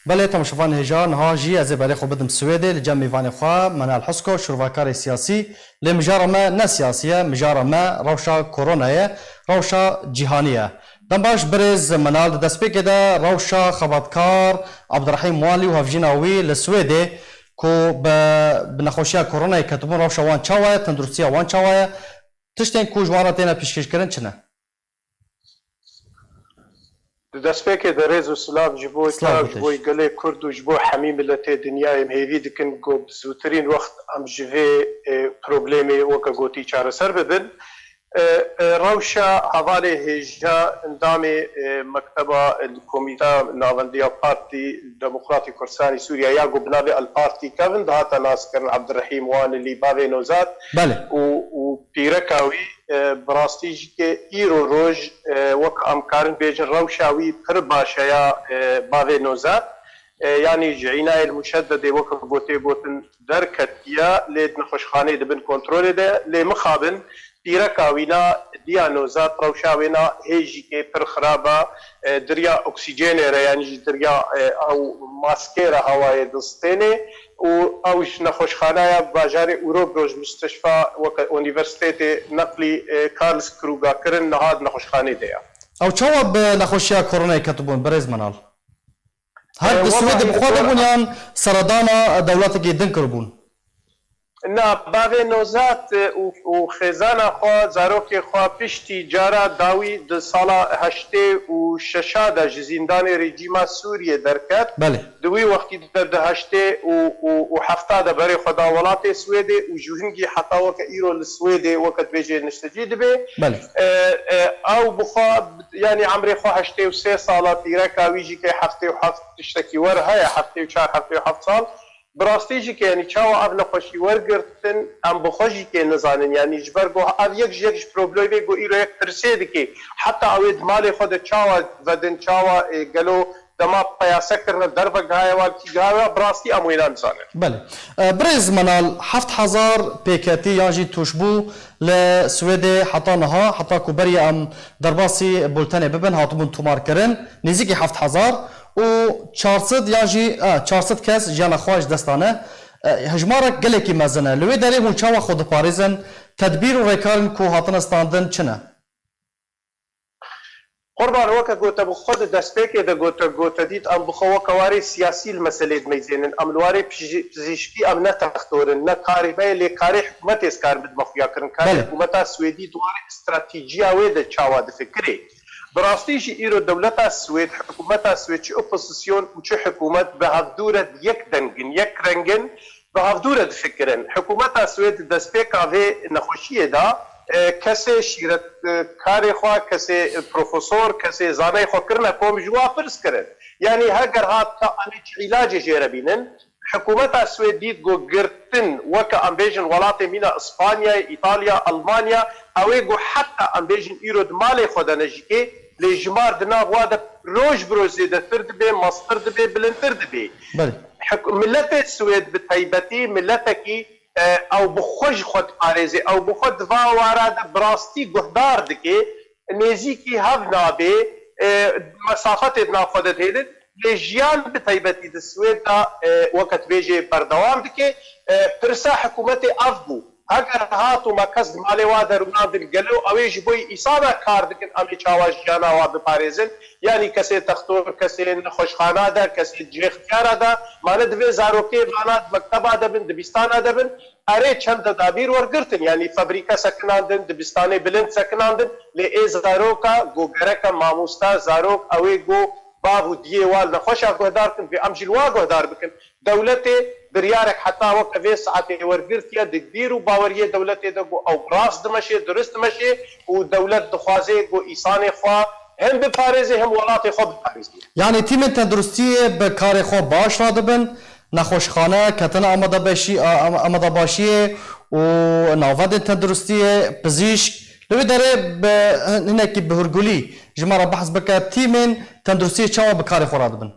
بله تماشافان هجان ها جی از بله خو بدم سویده لجم میوان خوا منال حسکو شروعکار سیاسی لمجارمه نه سیاسیه مجارمه روشا کرونایه روشا جهانیه دنباش برز منال دسپیک ده روشا خبرکار عبدالرحیم والی و هفجیناوی لسویده کو بنخوشیا کرونای کتبون روشا وان چاوه تندرستیا وان چاوه تشتین کو جوانه تینا پیشکش کردن چنه دەستپێکێ دەڕێز و سلااف ji بۆ تا ji بۆی gelê Kurd û ji bo hemî miletê dinyayê hêvî dikin got bi zûtirîn wext em ji vê problemê weke gotî çareser bibin. Rewşa hevalê hêja endamê mekteba Komîta Navendiya Partî Demokratî Kurdistanê Sûriya ya got bi navê Al-Partî kevin dihata naskirin Abdurrahîm Wanilî bavê nozad û pîreka wî bi rastî jî kê îro roj wek em karin bêjin rewşa wî pir baş e ya bavê nozad yanî ji înayê muşeddedê wek gotê gotin derketiye lê nexweşxaneyê dibin kontrolê de lê mixabin pîreka wî na diya nozad rewşa wê na hêjîkê pir xirab e diriya oksîjenê re yanî ji diriya ew maskê re hewayê distênê û ew ji nexweşxaneya bajarê Ûrobroj Müsteşfa weke Unîversitêtê neqlî Karlskruga kirin nihad nexweşxanê de ye. Ew çawa bi nexweşiya koronayê ketibûn birêz menal? Her di Swêdê bi xwe dibûn yan seredana dewletekê din kiribûn? Na bavê nozad û xêzana xwe zarokê xwe piştî cara dawî di sala heştê û şeşa de ji zîndanê rejîma Sûriyê derket di wî wextî de di heştê û hefta de berê xwe da welatê Swêdê û ji hingî heta weke îro li Swêdê weke dibêje niştecî dibe ew bi xwe yanî emrê xwe heştê û sê sala pîreka wî jî kê heftê û heft tiştekî wer heye heftê û çar heftê û heft sal bi rastî jî kê yanî çawa ev nexweşî wergirtin em bi xwe jî kê nizanin yanî ji ber got ev yek ji yek ji problemê got îro yek pirsê dike heta ew ê di malê xwe de çawa vedin çawa gelo dema peyase kirine derve gihaye walkî gihaye bi rastî em wê nanizanin. Bele. Birêz menal 7000 pêketî yan jî tûşbû li Swêdê heta niha heta ku beriya em derbasî bultenê bibin hatibûn tomarkirin nêzîkî 7000 û 400 yan jî 400 kes jiyana xwe ji destan e hejmarek gelekî mezin e li wê derê hûn çawa xwe diparêzin tedbîr û rêkarên ku hatine standin çi ne? Qurban weke gote bi xwe di destpêkê de gote dît em bi xwe weke warê siyasî li meselê dimeyzênin em li warê pizîşkî em ne textorin ne karîbeyê lêkarê hikûmetê skar bidme xuya kirin karê hikûmeta Swêdî di warê stratîjiya wê de çawa difikirê bi rastî jî îro dewleta Swêd hikûmeta Swêd çi opozîsyon û çi hikûmet bi hevdûre yek dengin yek rengin bi hevdûre difikirin hikûmeta Swêd di destpêka vê nexweşiyê da kesê şîretkarê xwe kesê profesor kesê zaneyê xwe kirine kom ji wa pirs kirin yanî heger hat ta em ê çi îlacê jê re bînin hikûmeta Swêd dît got girtin weke em bêjin welatê mîna İspanyayê İtalya Almanya ew ê got heta em bêjin îro di malê xwe de ne jî kê lêjimar di nav wa de roj bi roj zêdetir dibe mastir dibe bilindtir dibe milletê Swêd bi taybetî milletekî ew bi xwe ji xwe diparêze ew bi xwe di va wara de bi rastî guhdar dike nêzîkî hev nabe mesafetê di nav xwe de hêdin lê jiyan bi taybetî di Swêd da weke dibêje berdewam dike pirsa hikûmetê ev bû heger hat û me kes di malê wa de rûnandin gelo ew ê ji bo îsana kar dikin em ê çawa jiyana wa biparêzin yanî kesê textor kesê nexweşxana de kesê cihê xiyara de mane divê zarokê vana di mekteba de bin dibîstana de bin erê çend tedabîr wergirtin yanî febrîka sekinandin dibistanê bilind sekinandin lê ê zaroka got gereka mamosta zarok ew ê got bav û diyê wal nexweşa guhdar kin vê em jî li wa guhdar bikin dewletê biryarek heta weke vê saetê wergirtiye dikbîr û baweriyê dewletê de got ew rast dimeşê durist dimeşê û dewlet dixwaze got îsanê xwe hem biparêze hem welatê xwe biparêze yanî tîmên tenduristiyê bi karê xwe baş radibin nexweşxane ketina amadebaşiyê û navendên tenduristiyê pizîşk li wê derê bi hinekî bihurgulî ji me re behs bike tîmên tenduristiyê çawa bi karê xwe radibin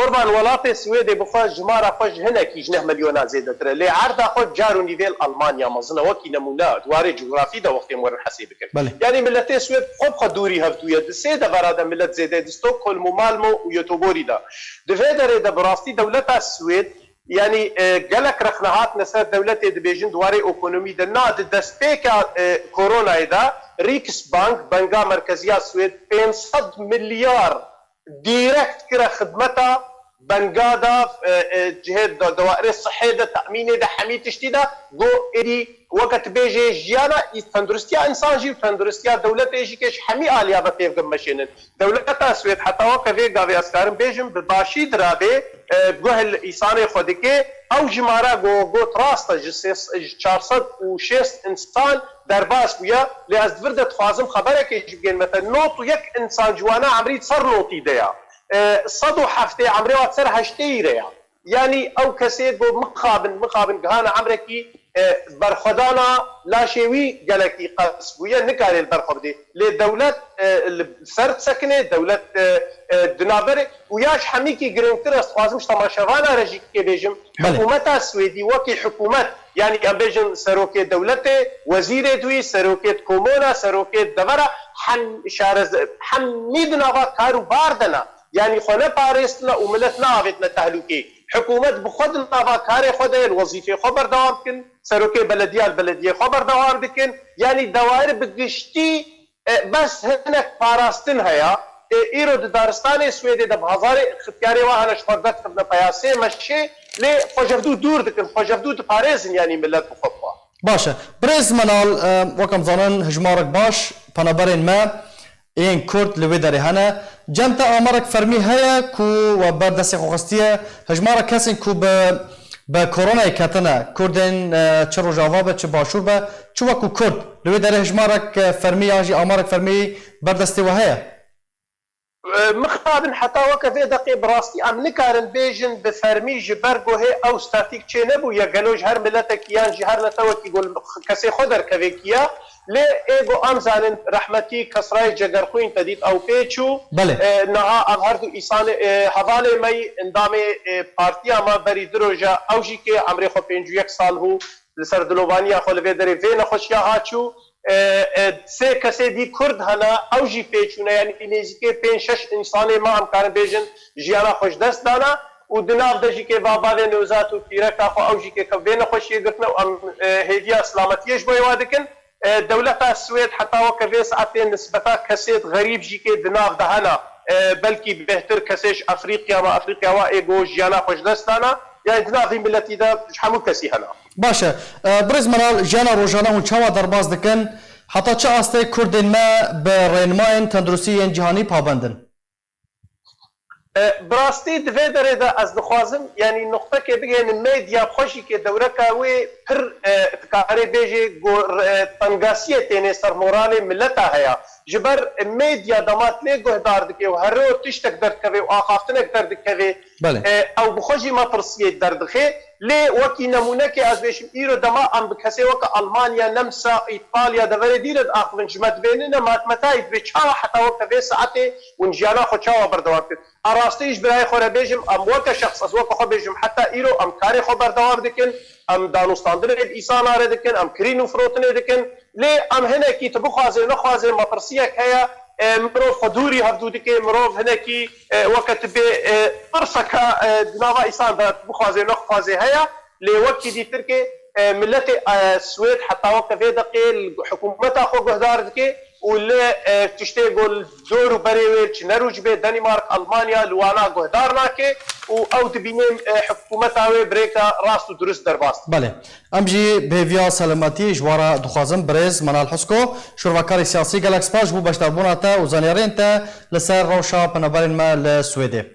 قربان وڵاتی سوێدێ بخوا ژمارە خۆش هەنێکی 9 ملیۆنا زێدەترە لێ عەردا خۆ جار و نیڤێل ئەڵمانیا مەزنە وەکی نەمونە دوارێ جوگرافیدا وەختێ وەرن حەسێ بکەن یعنی ملەتێ سوێد خۆ دووری هەفتوویە سێ دەڤەرادە ملەت زێدە دستۆ کۆلم و مالمە و یۆتۆبۆریدا divê derê de bi rastî dewleta Swêd yanî gelek rexnehat neser dewletê dibêjin dwarê ekonomî de na di destpêka koronayê de Riksbank Benga Merkeziya Swêd 500 milyar direkt kire xidmeta Benga da cihê dawairê sihê de te'mînê de hemî tiştî de got êdî weket bêjê jiyana tenduristiya insan jî û tenduristiya dewletê jî kêş hemî aliya ve pêvgin meşênin dewleta Swêd heta weke vê gavê ez karim bêjim bi başî dirabê guhil îsanê xwe dike ew jimara got rast e ji 406 insan derbas bûye lê ez divir de dixwazim xeberekê jî bigên me te not û yek insan ciwana emrî ser notî de ya 107 عمري واتسر هشتي ريا يعني او كسي جو مخابن جهانا عمركي برخدانا لا شيوي جالكي قصبويا نكاري البرخبدي للدولة سرد سكنه دولة دنابر وياش حميكي جرينترس خوازمش تماشاوانا رجيك بيجم حكومتها السويدي وكي حكومت يعني امبيجن سروكي دولته وزير دوي سروكي كومونا سروكي دورا حميدنا كارو باردنا يعني خونه باريسنا وملتنا عفتنا تهلوكي حكومة بخود النافا كاري خود الوظيفة خبر دوام كن سروكي البلدية خبر دوام بكن يعني دوائر بقشتي بس هناك باراستن هيا ايرو دارستان سويدي ده بهزار اختياري وانا شفردت خدنا بياسي مشي لي خجردو دور دكن خجردو باريزن يعني ملت بخطوة باشا بريز منال وكم ظنن هجمارك باش پنابرين ما این کرد لوی داری هنه جمتا آمارک فرمی هیا کو و بر دستی خواستی هجمارک کسی کو به کرونا کتنه کردن چه روجاوا به چه باشور به چه وکو کرد لوی داری هجمارک فرمی آجی آمارک فرمی بر دستی و هیا مخابن حتى وكفي دقي براستي ام نكارن بيجن بفرمي جبرغو هي او ستاتيك تشي نبو يا قالوج هر ملتك يان جهر نتوكي يقول كسي خدر كفيكيا لي ايغو امزان رحمتي كسراي جگرخوين تديت او بيچو نها اظهرتو ايسان حواله مي اندامي بارتيا ما بري دروجا اوجي كي عمري خو 51 سال هو لسر دلوبانيا خو لبي دري فين خوشيا هاچو سه کسی دی کرد هنا اوجی پیچونه یعنی نزدیک 5-6 انسانی ما هم کار بیجن جیانا خوش دست دانا و دناف دجی که بابا نوزات و تیرکا خو اوجی که کبین خوشی گرتنا و ام هدیه سلامتیش بایوا دکن دولت السويد حتى وكفي ساعتين نسبتا كسيت غريب جي كي دناف دهنا بلكي بهتر كسيش افريقيا ما افريقيا وايغو جيانا خوش دستانا يعني دناف ملتي دا حمو كسي هنا باشه برز منال جانا روجانا هون چاوا درباز دکن حتی چه آسته کردن ما به رینماین تندرستی جهانی پابندن براستی دوی داره ده از دخوازم یعنی نقطه که بگین میدیا خوشی که دوره کاوی پر تکاری بیجی تنگاسیه تینه سر مورال ملتا هیا جبر میدیا دامات لی گهدار دکه و هر رو تشتک درد که و آخافتنک درد که او بخوشی ما پرسیه درد که لی وکی نمونه که از بیشم ایرو دما ام بکسی وک آلمانیا نمسا ایطالیا دوره دیرد آخرین جمعت بینه ماتمتاید به چاوا حتی وک به ساعته ونجیانا خو چاوا بردوام کرد اراستیش برای خو بیجم ام وک شخص از وک خو بیجم حتی ایرو ام کاری خو بردوام دکن ام دانوستاندن ایسان آره دکن ام کرینو فروتنه دکن لی ام هنه کی تبو خوازه نخوازه مپرسیه که مروف خدوري هفدودك مروف هناكي وقت برصك دناوا إيسان دات بخوازي نخوازي هيا لوقت دي تركي ملتي السويد حتى وقت في دقي حكومتها خو قهدار دكي ولا تشتي قول دور بريويل نروج به دنمارك ألمانيا لوانا قهدار ناكي او تبينيم حكومتها بريكا راس درست درباست بله امجي بهویا سلامتی جوارا دخوازم برز منال حسکو شروعکار سیاسی گلکس پاش بو بشتابونا تا و زانیارین تا لسر روشا پنابرین ما لسویده